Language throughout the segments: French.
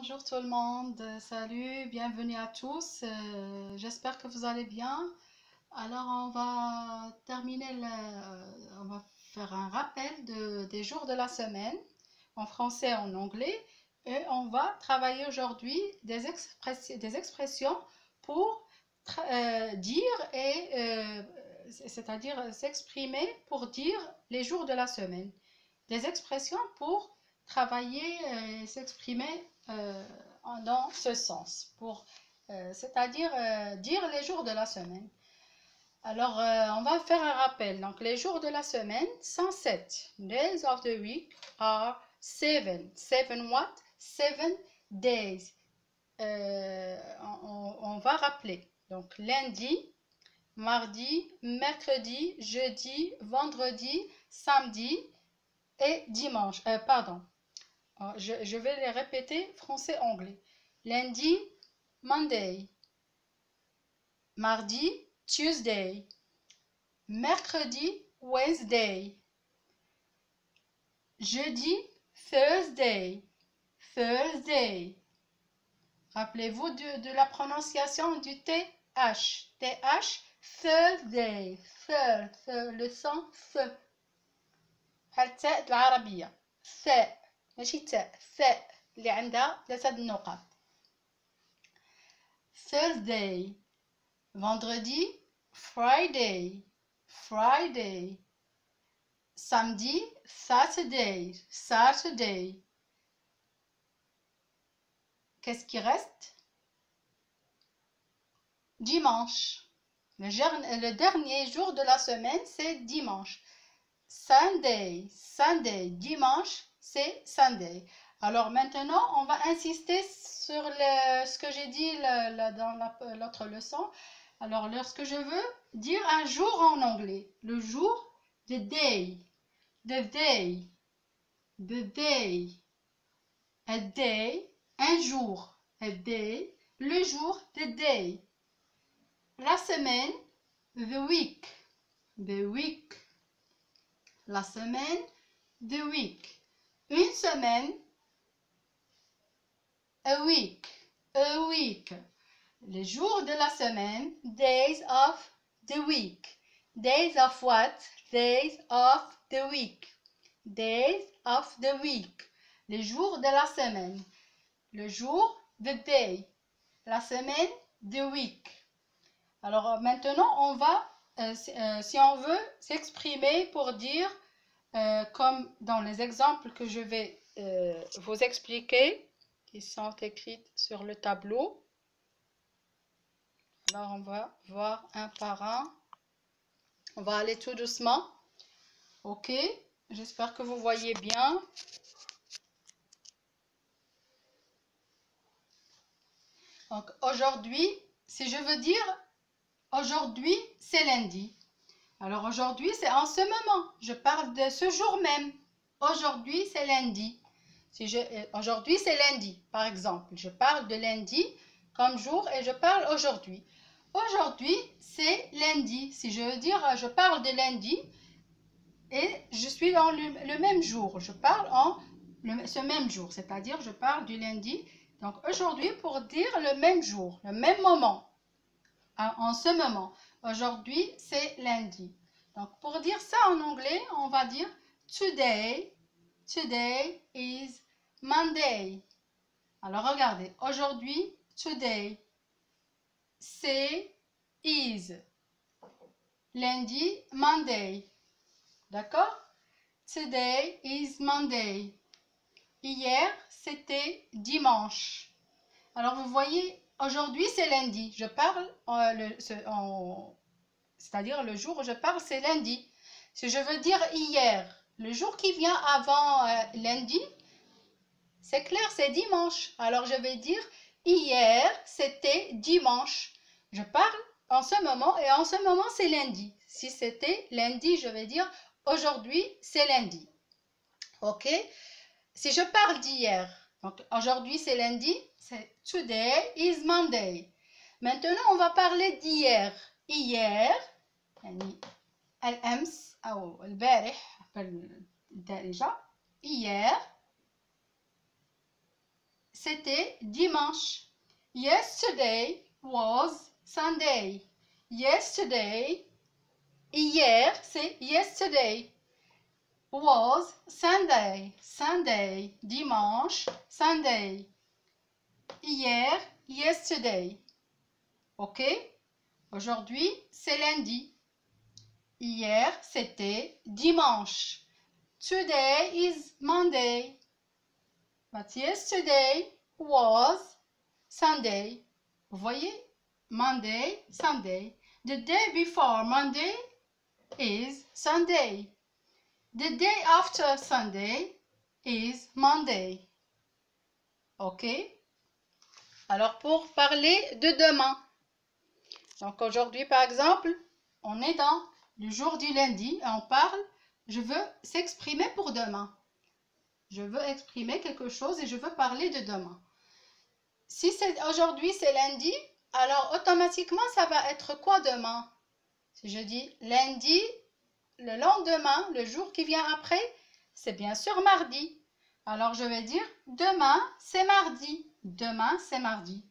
Bonjour tout le monde, salut, bienvenue à tous. J'espère que vous allez bien. Alors on va on va faire un rappel des jours de la semaine en français et en anglais et on va travailler aujourd'hui des expressions pour dire c'est-à-dire s'exprimer pour dire les jours de la semaine. Des expressions pour travailler et s'exprimer dans ce sens, c'est-à-dire dire les jours de la semaine. Alors, on va faire un rappel. Donc, les jours de la semaine sont 7. Days of the week are 7. 7 what? 7 days. On va rappeler. Donc, lundi, mardi, mercredi, jeudi, vendredi, samedi et dimanche. Pardon. Je vais les répéter français-anglais. Lundi, Monday. Mardi, Tuesday. Mercredi, Wednesday. Jeudi, Thursday. Thursday. Rappelez-vous de la prononciation du TH. TH, Thursday. Le son th. التاء العربية ثاء ماشي تاء ثاء اللي عندها 3 نقط. Thursday. Vendredi, Friday. Friday. Samedi, Saturday. Saturday. Qu'est-ce qui reste? Dimanche. Le dernier jour de la semaine, c'est dimanche. Sunday, Sunday, dimanche, c'est Sunday. Alors maintenant, on va insister sur ce que j'ai dit dans l'autre leçon. Alors, lorsque je veux dire un jour en anglais, le jour, the day, the day, the day, a day, un jour, a day, le jour, the day, la semaine, the week, the week. La semaine, the week. Une semaine, a week, a week. Les jours de la semaine, days of the week. Days of what? Days of the week. Days of the week. Les jours de la semaine. Le jour, the day. La semaine, the week. Alors maintenant, on va si on veut s'exprimer pour dire, comme dans les exemples que je vais vous expliquer, qui sont écrits sur le tableau. Alors, on va voir un par un. On va aller tout doucement. Ok, j'espère que vous voyez bien. Donc, aujourd'hui, si je veux dire aujourd'hui, c'est lundi. Alors aujourd'hui, c'est en ce moment. Je parle de ce jour même. Aujourd'hui, c'est lundi. Aujourd'hui, c'est lundi, par exemple. Je parle de lundi comme jour et je parle aujourd'hui. Aujourd'hui, c'est lundi. Si je veux dire, je parle de lundi et je suis dans le même jour. Je parle ce même jour, c'est-à-dire je parle du lundi. Donc aujourd'hui, pour dire le même jour, le même moment. En ce moment. Aujourd'hui, c'est lundi. Donc, pour dire ça en anglais, on va dire today. Today is Monday. Alors, regardez. Aujourd'hui, today. C'est is. Lundi, Monday. D'accord? Today is Monday. Hier, c'était dimanche. Alors, vous voyez, aujourd'hui, c'est lundi. Je parle c'est-à-dire le jour où je parle, c'est lundi. Si je veux dire hier, le jour qui vient avant lundi, c'est clair, c'est dimanche. Alors, je vais dire hier, c'était dimanche. Je parle en ce moment et en ce moment, c'est lundi. Si c'était lundi, je vais dire aujourd'hui, c'est lundi. Ok? Si je parle d'hier, donc aujourd'hui c'est lundi, c'est today is Monday. Maintenant on va parler d'hier. Hier, يعني الأمس أو البارح بالدارجة. Hier, c'était dimanche. Yesterday was Sunday. Yesterday, hier, c'est yesterday. Was Sunday. Sunday, dimanche, Sunday. Hier, yesterday. Ok? Aujourd'hui, c'est lundi. Hier, c'était dimanche. Today is Monday. But yesterday was Sunday. Vous voyez? Monday, Sunday. The day before Monday is Sunday. The day after Sunday is Monday. Ok? Alors, pour parler de demain. Donc, aujourd'hui, par exemple, on est dans le jour du lundi et on parle, je veux s'exprimer pour demain. Je veux exprimer quelque chose et je veux parler de demain. Si aujourd'hui c'est lundi, alors automatiquement ça va être quoi demain? Si je dis lundi, le lendemain, le jour qui vient après, c'est bien sûr mardi. Alors je vais dire demain c'est mardi. Demain c'est mardi.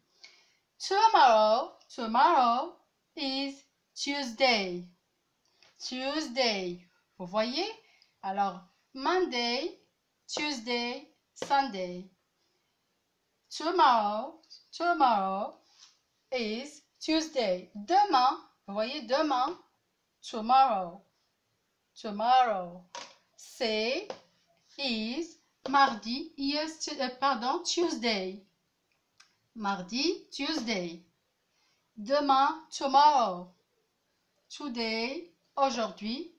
Tomorrow is Tuesday. Tuesday. Vous voyez? Alors, Monday, Tuesday, Sunday. Tomorrow is Tuesday. Demain, vous voyez, demain, tomorrow. C'est, is, mardi, Tuesday. Mardi, Tuesday. Demain, tomorrow. Today, aujourd'hui.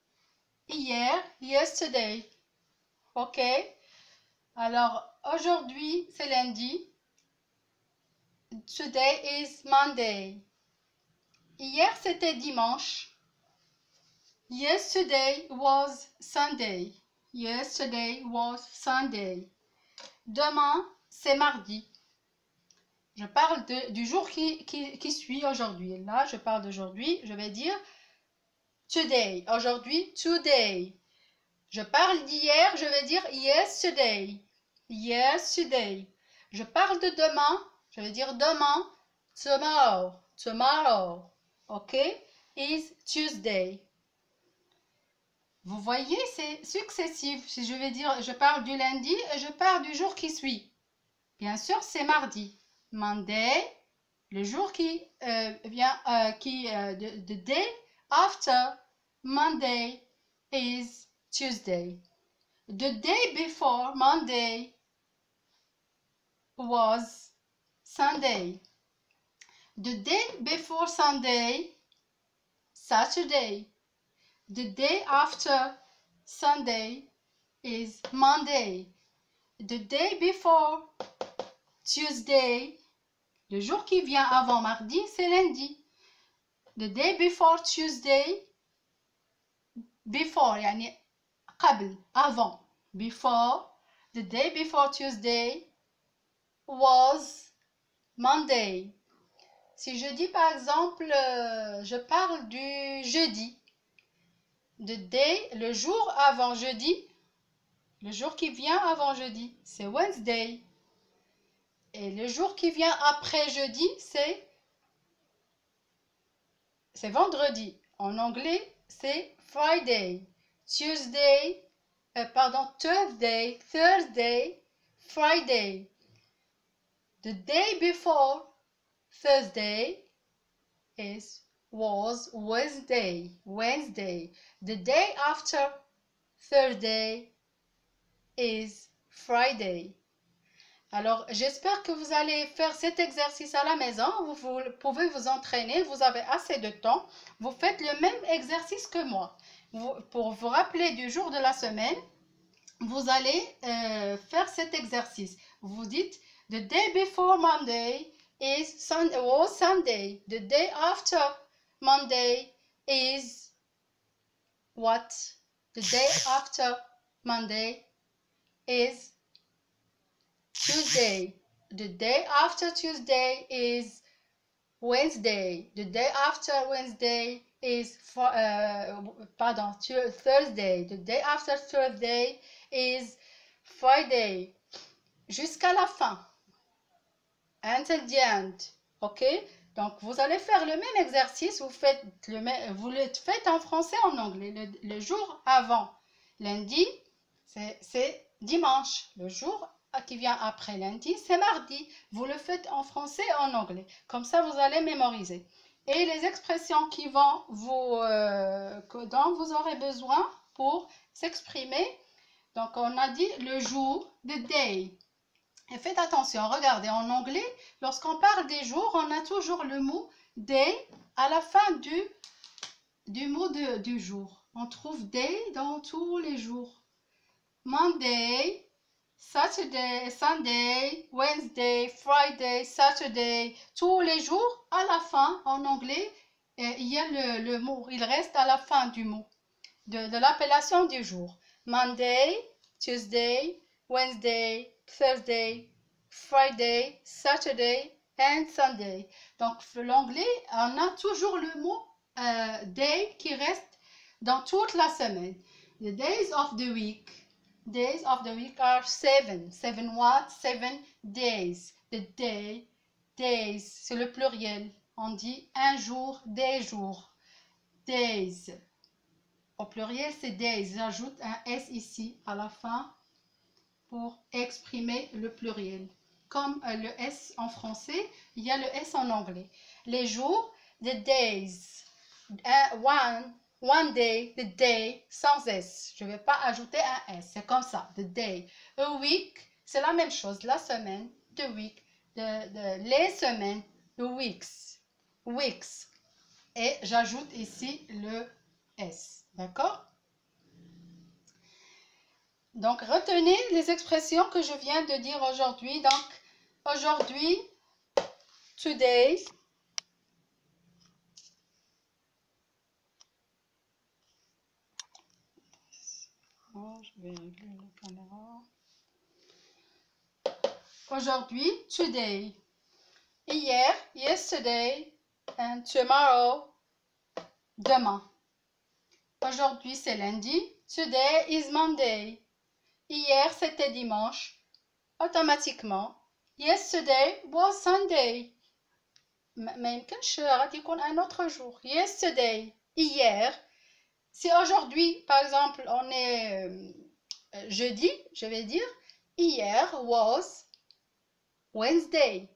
Hier, yesterday. Ok? Alors, aujourd'hui, c'est lundi. Today is Monday. Hier, c'était dimanche. Yesterday was Sunday. Yesterday was Sunday. Demain, c'est mardi. Je parle du jour qui suit aujourd'hui. Là, je parle d'aujourd'hui. Je vais dire today. Aujourd'hui, today. Je parle d'hier. Je vais dire yesterday. Yesterday. Je parle de demain. Je vais dire demain. Tomorrow. Tomorrow. Ok? Is Tuesday. Vous voyez, c'est successif. Si je vais dire, je parle du lundi et je parle du jour qui suit. Bien sûr, c'est mardi. Monday, le jour qui vient, the day after Monday is Tuesday. The day before Monday was Sunday. The day before Sunday, Saturday. The day after Sunday is Monday. The day before Tuesday, le jour qui vient avant mardi, c'est lundi. The day before Tuesday, before, يعني قبل, avant. Before, the day before Tuesday was Monday. Si je dis par exemple, je parle du jeudi. The day, le jour avant jeudi, le jour qui vient avant jeudi, c'est Wednesday. Et le jour qui vient après jeudi, c'est vendredi. En anglais, c'est Friday. Thursday, Friday. The day before Thursday was Wednesday. The day after Thursday is Friday. Alors, j'espère que vous allez faire cet exercice à la maison. Vous pouvez vous entraîner, vous avez assez de temps. Vous faites le même exercice que moi. Pour vous rappeler du jour de la semaine, vous allez faire cet exercice. Vous dites, the day before Monday was Sunday. The day after Monday is what? The day after Monday is Tuesday. The day after Tuesday is Wednesday. The day after Wednesday is Thursday. The day after Thursday is Friday. Jusqu'à la fin. until the end. Ok? Donc, vous allez faire le même exercice, vous le faites en français et en anglais. Le jour avant lundi, c'est dimanche. Le jour qui vient après lundi, c'est mardi. Vous le faites en français et en anglais. Comme ça, vous allez mémoriser. Et les expressions dont vous aurez besoin pour s'exprimer. Donc, on a dit le jour, the day. Et faites attention, regardez, en anglais, lorsqu'on parle des jours, on a toujours le mot day à la fin du mot du jour. On trouve day dans tous les jours. Monday, Saturday, Sunday, Wednesday, Friday, Saturday. Tous les jours, à la fin, en anglais, il y a le mot. Il reste à la fin du mot, de l'appellation du jour. Monday, Tuesday, Wednesday, Thursday, Friday, Saturday and Sunday. Donc, l'anglais, on a toujours le mot day qui reste dans toute la semaine. The days of the week. Days of the week are 7. 7 what? 7 days. The day, days, c'est le pluriel. On dit un jour, des jours. Days. Au pluriel, c'est days. J'ajoute un S ici à la fin pour exprimer le pluriel. Comme le S en français, il y a le S en anglais. Les jours, the days. One day, the day, sans S. Je ne vais pas ajouter un S. C'est comme ça, the day. A week, c'est la même chose. La semaine, the week. Les semaines, the weeks. Weeks. Et j'ajoute ici le S. D'accord? Donc, retenez les expressions que je viens de dire aujourd'hui. Donc, aujourd'hui, today. Oh, je vais régler la caméra. Aujourd'hui, today. Hier, yesterday. And tomorrow, demain. Aujourd'hui, c'est lundi. Today is Monday. Hier, c'était dimanche. Automatiquement. Yesterday was Sunday. ما يمكنش غادي يكون un autre jour. Yesterday. Hier. Si aujourd'hui, par exemple, on est jeudi, je vais dire hier was Wednesday.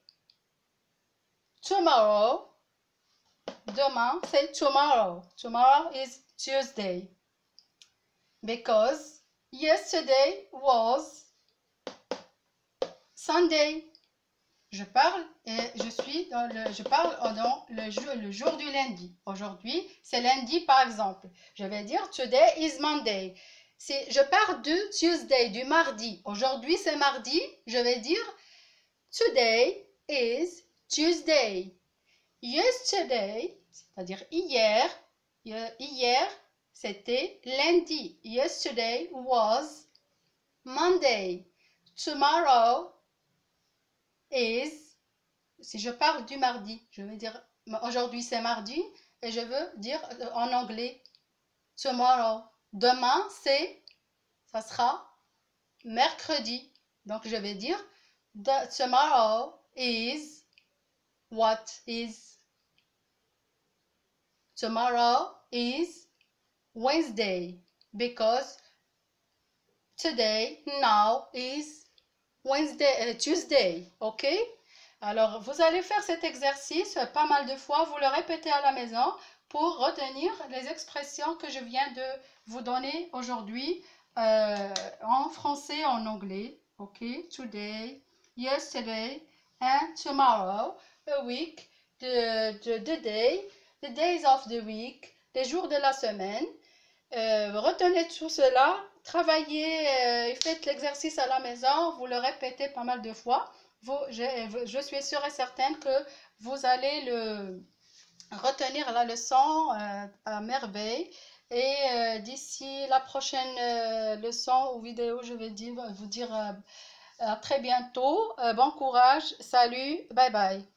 Tomorrow. Demain, c'est tomorrow. Tomorrow is Tuesday. Because yesterday was Sunday. Je parle dans le jour du lundi. Aujourd'hui, c'est lundi par exemple. Je vais dire today is Monday. Si je parle de Tuesday, du mardi. Aujourd'hui, c'est mardi. Je vais dire today is Tuesday. Yesterday, c'est-à-dire hier, c'était lundi. Yesterday was Monday. Tomorrow is, si je parle du mardi, je vais dire aujourd'hui c'est mardi et je veux dire en anglais tomorrow. Demain ça sera mercredi. Donc je vais dire tomorrow is what is. Tomorrow is Wednesday because today now is Tuesday, ok? Alors, vous allez faire cet exercice pas mal de fois, vous le répétez à la maison pour retenir les expressions que je viens de vous donner aujourd'hui en français et en anglais, ok? Today, yesterday, and tomorrow, a week, the day, the days of the week, les jours de la semaine. Retenez tout cela, travaillez et faites l'exercice à la maison, vous le répétez pas mal de fois. Je suis sûre et certaine que vous allez retenir la leçon à merveille. Et d'ici la prochaine leçon ou vidéo, je vais vous dire à très bientôt. Bon courage, salut, bye bye.